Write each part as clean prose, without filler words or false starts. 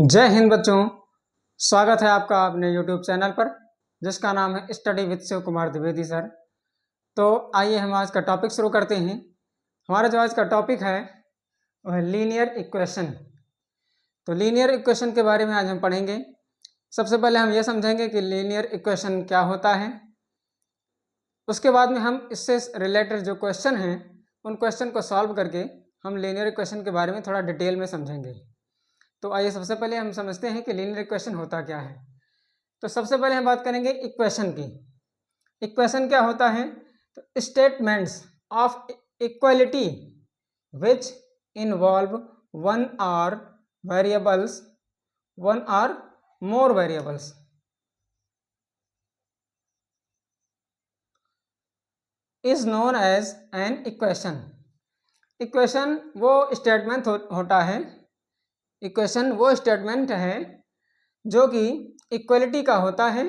जय हिंद बच्चों, स्वागत है आपका अपने YouTube चैनल पर जिसका नाम है study with Shiv Kumar Dwivedi sir. तो आइए हम आज का टॉपिक शुरू करते हैं। हमारा जो आज का टॉपिक है वह है लीनियर इक्वेशन। तो लीनियर इक्वेशन के बारे में आज हम पढ़ेंगे। सबसे पहले हम ये समझेंगे कि लीनियर इक्वेशन क्या होता है। उसके बाद में हम इससे रिलेटेड जो क्वेश्चन हैं उन क्वेश्चन को सॉल्व करके हम लीनियर इक्वेशन के बारे में थोड़ा डिटेल में समझेंगे। तो आइए सबसे पहले हम समझते हैं कि लीनियर इक्वेशन होता क्या है। तो सबसे पहले हम बात करेंगे इक्वेशन की। इक्वेशन क्या होता है? तो statements of equality which involve one और more variables. Is known as an equation. Equation वो स्टेटमेंट होता है, इक्वेशन वो स्टेटमेंट है जो कि इक्वलिटी का होता है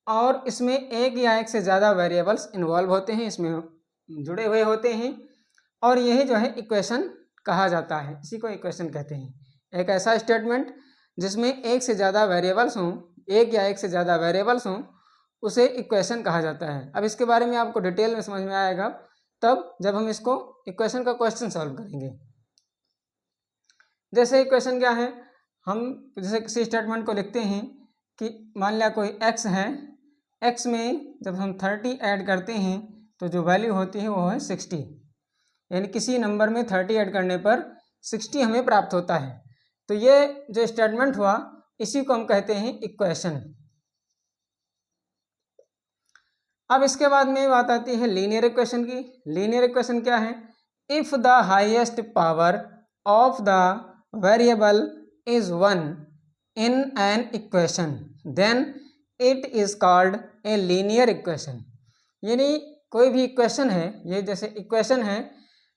और इसमें एक या एक से ज़्यादा वेरिएबल्स इन्वॉल्व होते हैं, इसमें जुड़े हुए होते हैं और यही जो है इक्वेशन कहा जाता है। इसी को इक्वेशन कहते हैं। एक ऐसा स्टेटमेंट जिसमें एक से ज़्यादा वेरिएबल्स हों, एक या एक से ज़्यादा वेरिएबल्स हों, उसे इक्वेशन कहा जाता है। अब इसके बारे में आपको डिटेल में समझ में आएगा तब जब हम इसको इक्वेशन का क्वेश्चन सॉल्व करेंगे। जैसे इक्वेशन क्या है, हम जैसे किसी स्टेटमेंट को लिखते हैं कि मान लिया कोई x है, x में जब हम 30 ऐड करते हैं तो जो वैल्यू होती है वो है 60। यानी किसी नंबर में 30 ऐड करने पर 60 हमें प्राप्त होता है। तो ये जो स्टेटमेंट हुआ इसी को हम कहते हैं इक्वेशन। अब इसके बाद में बात आती है लीनियर इक्वेशन की। लीनियर इक्वेशन क्या है? If the highest power of the variable is 1 in an equation then it is called a linear equation। यानी कोई भी इक्वेशन है, ये जैसे इक्वेशन है,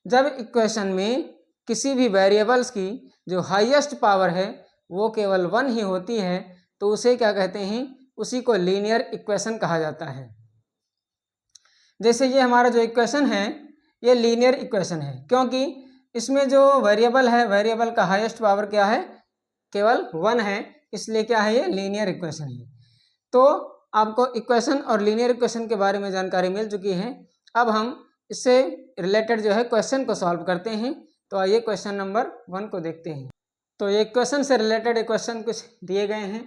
जब इक्वेशन में किसी भी वेरिएबल्स की जो हाईएस्ट पावर है वो केवल 1 ही होती है तो उसे क्या कहते हैं? उसी को लीनियर इक्वेशन कहा जाता है। जैसे ये हमारा जो इक्वेशन है ये लीनियर इक्वेशन है क्योंकि इसमें जो वेरिएबल है, वेरिएबल का हाईएस्ट पावर क्या है? केवल 1 है, इसलिए क्या है? ये लीनियर इक्वेशन है। तो आपको इक्वेशन और लीनियर इक्वेशन के बारे में जानकारी मिल चुकी है। अब हम इससे रिलेटेड जो है क्वेश्चन को सॉल्व करते हैं। तो आइए क्वेश्चन नंबर 1 को देखते हैं। तो ये इक्वेशन से रिलेटेड इक्वेशन कुछ दिए गए हैं।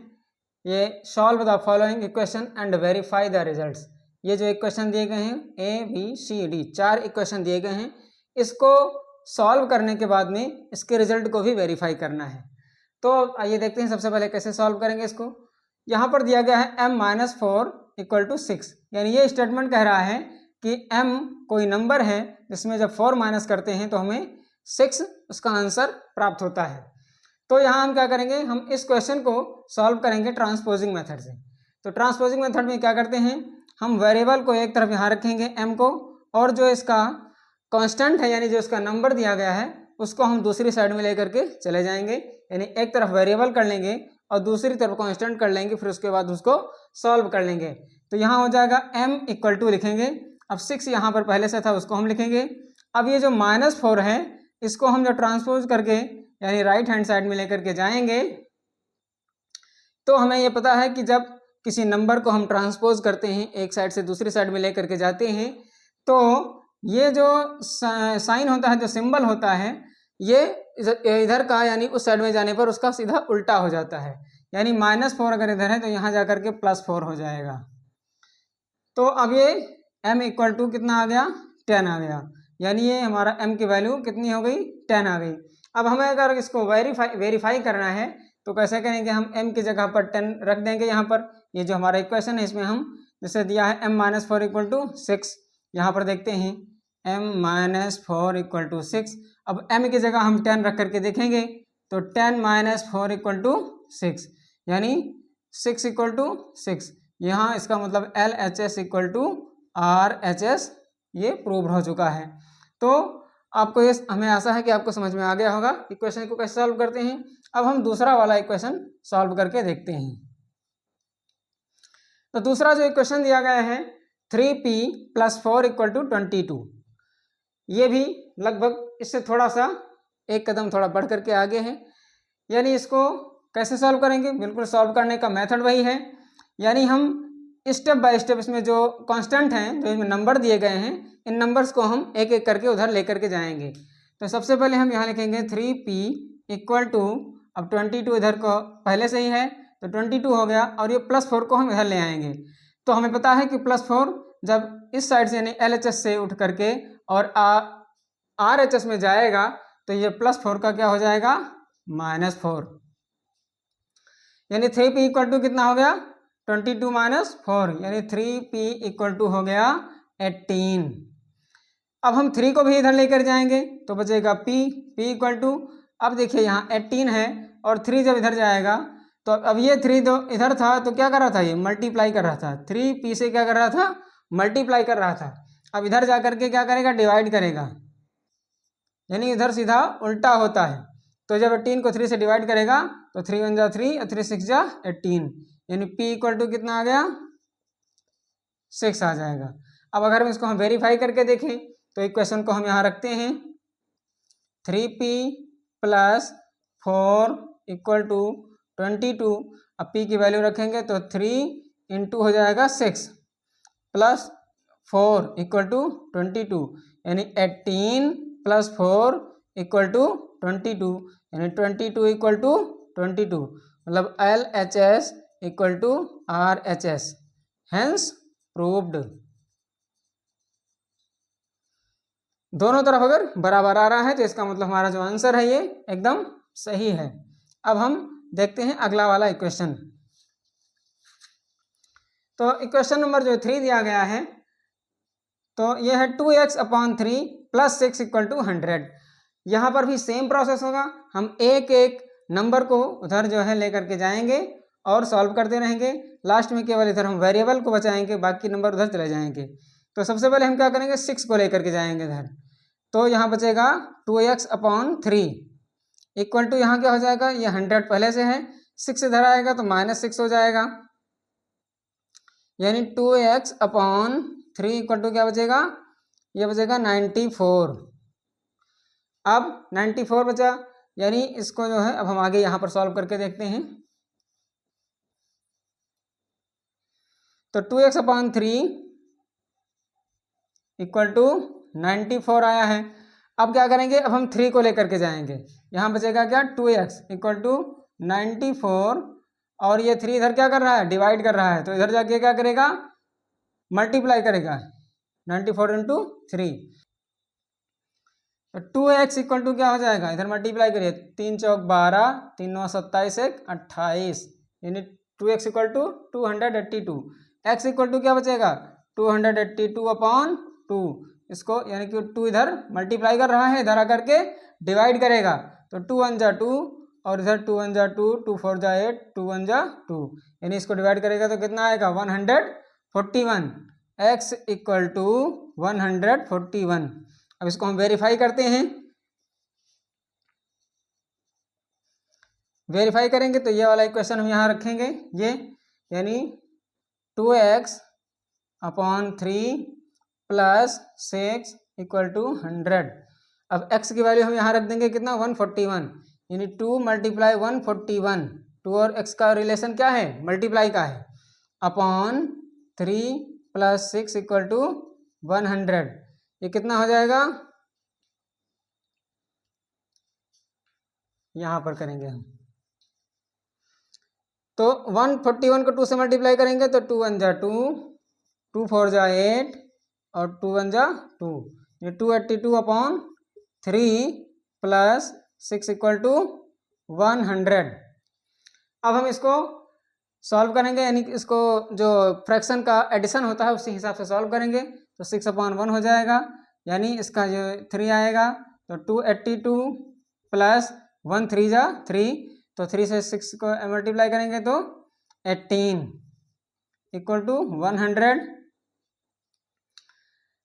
ये solve the following equation and verify the results. ये जो इक्वेशन दिए गए हैं ABCD 4 इक्वेशन दिए गए हैं, इसको सॉल्व करने के बाद में इसके रिजल्ट को भी वेरीफाई करना है। तो आइए देखते हैं सबसे पहले कैसे सॉल्व करेंगे इसको। यहाँ पर दिया गया है m-4 = 6। यानी ये स्टेटमेंट कह रहा है कि m कोई नंबर है जिसमें जब 4 माइनस करते हैं तो हमें 6 उसका आंसर प्राप्त होता है। तो यहाँ हम क्या करेंगे? हम इस क्वेश्चन को सॉल्व करेंगे ट्रांसपोजिंग मेथड से। तो ट्रांसपोजिंग मेथड में क्या करते हैं? हम वेरिएबल को एक तरफ यहाँ रखेंगे m को, और जो इसका कांस्टेंट है यानी जो इसका नंबर दिया गया है उसको हम दूसरी साइड में लेकर के चले जाएंगे। यानी एक तरफ वेरिएबल कर लेंगे और दूसरी तरफ कांस्टेंट कर लेंगे, फिर उसके बाद उसको सॉल्व कर लेंगे। तो यहाँ हो जाएगा m = लिखेंगे। अब 6 यहाँ पर पहले से था उसको हम लिखेंगे। अब ये जो -4 है इसको हम जब ट्रांसपोज करके यानी राइट हैंड साइड में लेकर के जाएंगे तो हमें ये पता है कि जब किसी नंबर को हम ट्रांसपोज करते हैं, एक साइड से दूसरी साइड में लेकर के जाते हैं, तो ये जो साइन होता है, जो सिंबल होता है, ये इधर का यानी उस साइड में जाने पर उसका सीधा उल्टा हो जाता है। यानी -4 अगर इधर है तो यहाँ जा करके +4 हो जाएगा। तो अब ये m = कितना आ गया? 10 आ गया। यानी ये हमारा m की वैल्यू कितनी हो गई? 10 आ गई। अब हमें अगर इसको वेरीफाई करना है तो कैसे करेंगे? हम m की जगह पर 10 रख देंगे। यहाँ पर ये जो हमारा इक्वेशन है इसमें हम जैसे दिया है m-4 = 6, यहाँ पर देखते हैं m-4 = 6। अब m की जगह हम 10 रख करके देखेंगे तो 10 - 4 = 6, यानी 6 = 6। यहाँ इसका मतलब LHS = RHS ये प्रूव हो चुका है। तो आपको ये हमें आशा है कि आपको समझ में आ गया होगा इक्वेशन को कैसे सॉल्व करते हैं। अब हम दूसरा वाला इक्वेशन सॉल्व करके देखते हैं। तो दूसरा जो इक्वेशन दिया गया है 3p + 4 = 22, ये भी लगभग इससे थोड़ा सा एक कदम थोड़ा बढ़ करके आगे है। यानी इसको कैसे सॉल्व करेंगे? बिल्कुल सॉल्व करने का मेथड वही है, यानी हम स्टेप बाय स्टेप इसमें जो कांस्टेंट हैं, जो इसमें नंबर दिए गए हैं, इन नंबर्स को हम एक एक करके उधर लेकर के जाएंगे। तो सबसे पहले हम यहाँ लिखेंगे 3p इक्वल टू, अब 22 इधर को पहले से ही है तो 22 हो गया, और ये +4 को हम इधर ले आएंगे। तो हमें पता है कि +4 जब इस साइड से यानी LHS से उठ करके और RHS में जाएगा तो ये +4 का क्या हो जाएगा? -4, यानी 3p इक्वल टू कितना हो गया? 22 - 4, यानी 3p इक्वल टू हो गया 18। अब हम 3 को भी इधर लेकर जाएंगे तो बचेगा p इक्वल टू, अब देखिए यहाँ 18 है और 3 जब इधर जाएगा तो अब ये 3 तो इधर था तो क्या कर रहा था? ये मल्टीप्लाई कर रहा था, 3p से क्या कर रहा था? मल्टीप्लाई कर रहा था। अब इधर जा करके क्या करेगा? डिवाइड करेगा, यानी इधर सीधा उल्टा होता है। तो जब 18 को 3 से डिवाइड करेगा तो 3 1 जा 3 और 3 6 जा 18, यानी p इक्वल टू कितना आ गया? 6 आ जाएगा। अब अगर हम इसको हम वेरीफाई करके देखें तो इक्वेशन को हम यहाँ रखते हैं 3p + 4 इक्वल टू 22। अब p की वैल्यू रखेंगे तो 3 × हो जाएगा 6 + 4 इक्वल टू 22, यानी 18 + 4 इक्वल टू 22, यानी 22 इक्वल टू 22, मतलब LHS equal to RHS, hence proved. दोनों तरफ अगर बराबर आ रहा है तो इसका मतलब हमारा जो आंसर है ये एकदम सही है। अब हम देखते हैं अगला वाला इक्वेशन। तो इक्वेशन नंबर जो 3 दिया गया है तो ये है 2x/3 + 6 इक्वल टू 100। यहाँ पर भी सेम प्रोसेस होगा, हम एक एक नंबर को उधर जो है लेकर के जाएंगे और सॉल्व करते रहेंगे। लास्ट में केवल इधर हम वेरिएबल को बचाएंगे, बाकी नंबर उधर चले जाएंगे। तो सबसे पहले हम क्या करेंगे? 6 को लेकर के जाएंगे इधर, तो यहाँ बचेगा 2x/3 इक्वल टू, यहाँ क्या हो जाएगा? ये 100 पहले से है, 6 इधर आएगा तो -6 हो जाएगा, यानी 2x/3 इक्वल टू क्या बचेगा? ये बचेगा 94। अब 94 बचा, यानी इसको जो है अब हम आगे यहाँ पर सॉल्व करके देखते हैं। तो 2x/3 इक्वल टू 94 आया है। अब क्या करेंगे? अब हम 3 को लेकर के जाएंगे, यहाँ बचेगा क्या? 2x इक्वल टू 94, और ये 3 इधर क्या कर रहा है? डिवाइड कर रहा है, तो इधर जाके क्या करेगा? मल्टीप्लाई करेगा, 94 × 3। तो 2x इक्वल टू क्या हो जाएगा? इधर मल्टीप्लाई करिए, 3 चौक 12, 3 9 27, 1 28, यानी 2x equal to 282। x equal to क्या बचेगा? 282/2, इसको यानी कि 2 इधर मल्टीप्लाई कर रहा है, इधर आकर के डिवाइड करेगा, तो 2 1 जा 2 और इधर 2 1 जा 2, 2 4 जा 8, 2 1 जा 2, यानी इसको डिवाइड करेगा तो कितना आएगा? 141। x equal to 141। अब इसको हम वेरीफाई करते हैं। वेरीफाई करेंगे तो ये वाला इक्वेशन हम यहाँ रखेंगे, ये यानी 2x/3 + 6 इक्वल टू 100। अब x की वैल्यू हम यहाँ रख देंगे कितना? 141, यानी 2 × 141। 2 और x का रिलेशन क्या है? मल्टीप्लाई का है, अपॉन 3 + 6 इक्वल टू 100। ये कितना हो जाएगा? यहाँ पर करेंगे हम, तो 141 को 2 से मल्टीप्लाई करेंगे तो 2 1 जा 2, 2 4 जा 8 और 2 1 जा 2, ये 282/3 + 6 इक्वल टू 100। अब हम इसको सॉल्व करेंगे, यानी कि इसको जो फ्रैक्शन का एडिशन होता है उसी हिसाब से सॉल्व करेंगे, तो 6/1 हो जाएगा, यानी इसका जो 3 आएगा तो 282 + 1 3 जा 3, तो 3 से 6 को मल्टीप्लाई करेंगे तो 18 इक्वल टू 100।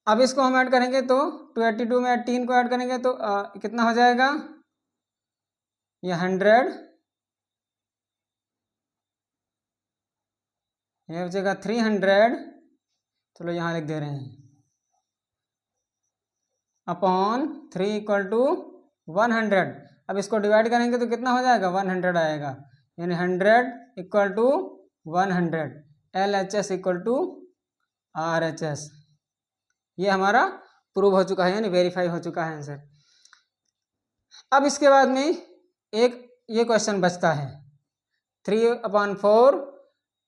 अब इसको हम ऐड करेंगे तो 282 में 18 को ऐड करेंगे तो कितना हो जाएगा? ये 100, ये बचेगा 300, चलो यहाँ लिख दे रहे हैं, अपॉन 3 इक्वल टू 100। अब इसको डिवाइड करेंगे तो कितना हो जाएगा? 100 आएगा, यानी 100 equal to 100, LHS equal to RHS। ये हमारा प्रूव हो चुका है, यानी वेरीफाई हो चुका है आंसर। अब इसके बाद में एक ये क्वेश्चन बचता है, 3/4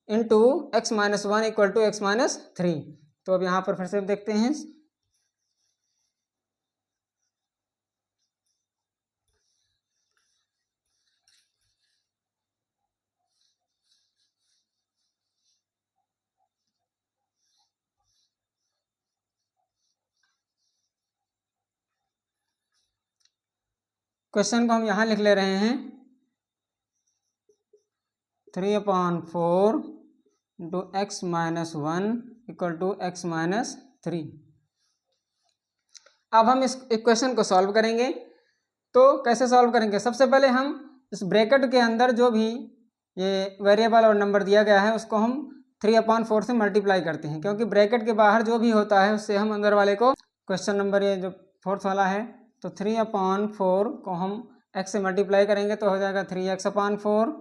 into x minus 1 equal to x minus 3। तो अब यहाँ पर फिर से देखते हैं। क्वेश्चन को हम यहाँ लिख ले रहे हैं, 3/4 into x minus 1 equal to x minus 3। अब हम इस इक्वेशन को सॉल्व करेंगे। तो कैसे सॉल्व करेंगे? सबसे पहले हम इस ब्रैकेट के अंदर जो भी ये वेरिएबल और नंबर दिया गया है उसको हम 3/4 से मल्टीप्लाई करते हैं, क्योंकि ब्रैकेट के बाहर जो भी होता है उससे हम अंदर वाले को, क्वेश्चन नंबर ये जो 4th वाला है, तो 3/4 को हम x से मल्टीप्लाई करेंगे तो हो जाएगा 3x/4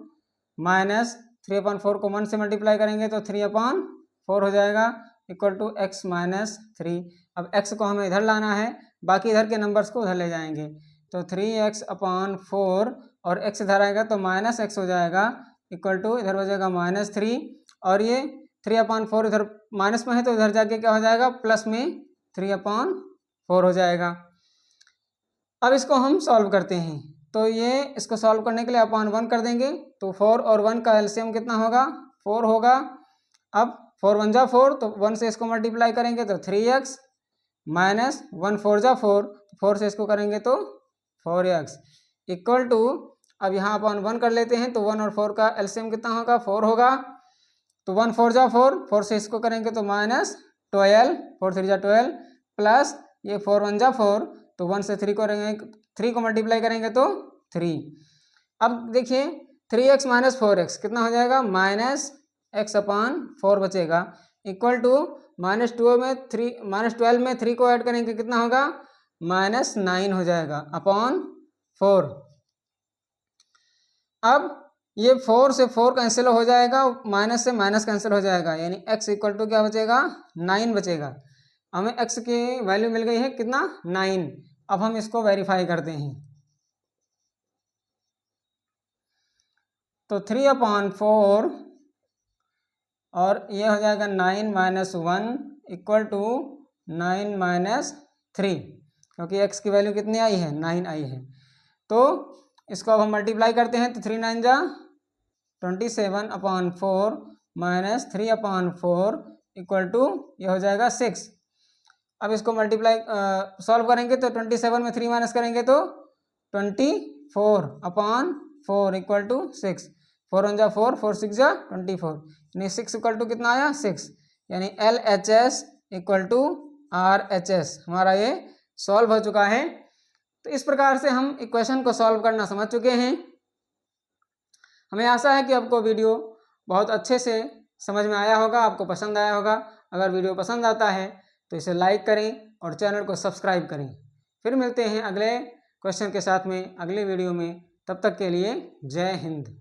माइनस 3/4 को 1 से मल्टीप्लाई करेंगे तो 3/4 हो जाएगा इक्वल टू x माइनस 3। अब x को हमें इधर लाना है, बाकी इधर के नंबर्स को उधर ले जाएंगे। तो 3x/4 और x इधर आएगा तो माइनस x हो जाएगा इक्वल टू इधर हो जाएगा -3, और ये 3/4 इधर माइनस में है तो इधर जाके क्या हो जाएगा प्लस में 3/4 हो जाएगा। अब इसको हम सॉल्व करते हैं, तो ये इसको सॉल्व करने के लिए अपॉन 1 कर देंगे, तो 4 और 1 का एलसीएम कितना होगा? 4 होगा। अब 4 1 जा 4, तो 1 से इसको मल्टीप्लाई करेंगे तो 3x माइनस 1 4 जा 4, 4 से इसको करेंगे तो 4x इक्वल टू, अब यहाँ अपॉन 1 कर लेते हैं तो 1 और 4 का एलसीएम कितना होगा? 4 होगा। तो 1 4 जा 4, 4 से इसको करेंगे तो -12, 4 3 जा 12 प्लस ये 4 1 जा 4, तो 1 से 3 करेंगे, 3 को मल्टीप्लाई करेंगे तो 3। अब देखिए 3x माइनस 4x कितना हो जाएगा? -x/4 बचेगा इक्वल टू -12 में 3 को ऐड करेंगे कितना होगा? -9 हो जाएगा अपॉन 4। अब ये 4 से 4 कैंसिल हो जाएगा, माइनस से माइनस कैंसिल हो जाएगा, यानी x इक्वल टू क्या बचेगा? 9 बचेगा। हमें x की वैल्यू मिल गई है कितना? 9। अब हम इसको वेरीफाई करते हैं, तो 3/4 और ये हो जाएगा 9 - 1 इक्वल टू 9 - 3, क्योंकि x की वैल्यू कितनी आई है? 9 आई है। तो इसको अब हम मल्टीप्लाई करते हैं, तो 3 9 जा 27/4 माइनस 3/4 इक्वल टू ये हो जाएगा 6। अब इसको मल्टीप्लाई सॉल्व करेंगे तो 27 में 3 माइनस करेंगे तो 24/4 इक्वल टू 6। 4 1 जा 4, 4 6 जा 24, यानी 6 इक्वल टू कितना आया? 6, यानी LHS इक्वल टू RHS हमारा ये सॉल्व हो चुका है। तो इस प्रकार से हम इक्वेशन को सॉल्व करना समझ चुके हैं। हमें आशा है कि आपको वीडियो बहुत अच्छे से समझ में आया होगा, आपको पसंद आया होगा। अगर वीडियो पसंद आता है तो इसे लाइक करें और चैनल को सब्सक्राइब करें। फिर मिलते हैं अगले क्वेश्चन के साथ में अगले वीडियो में, तब तक के लिए जय हिंद।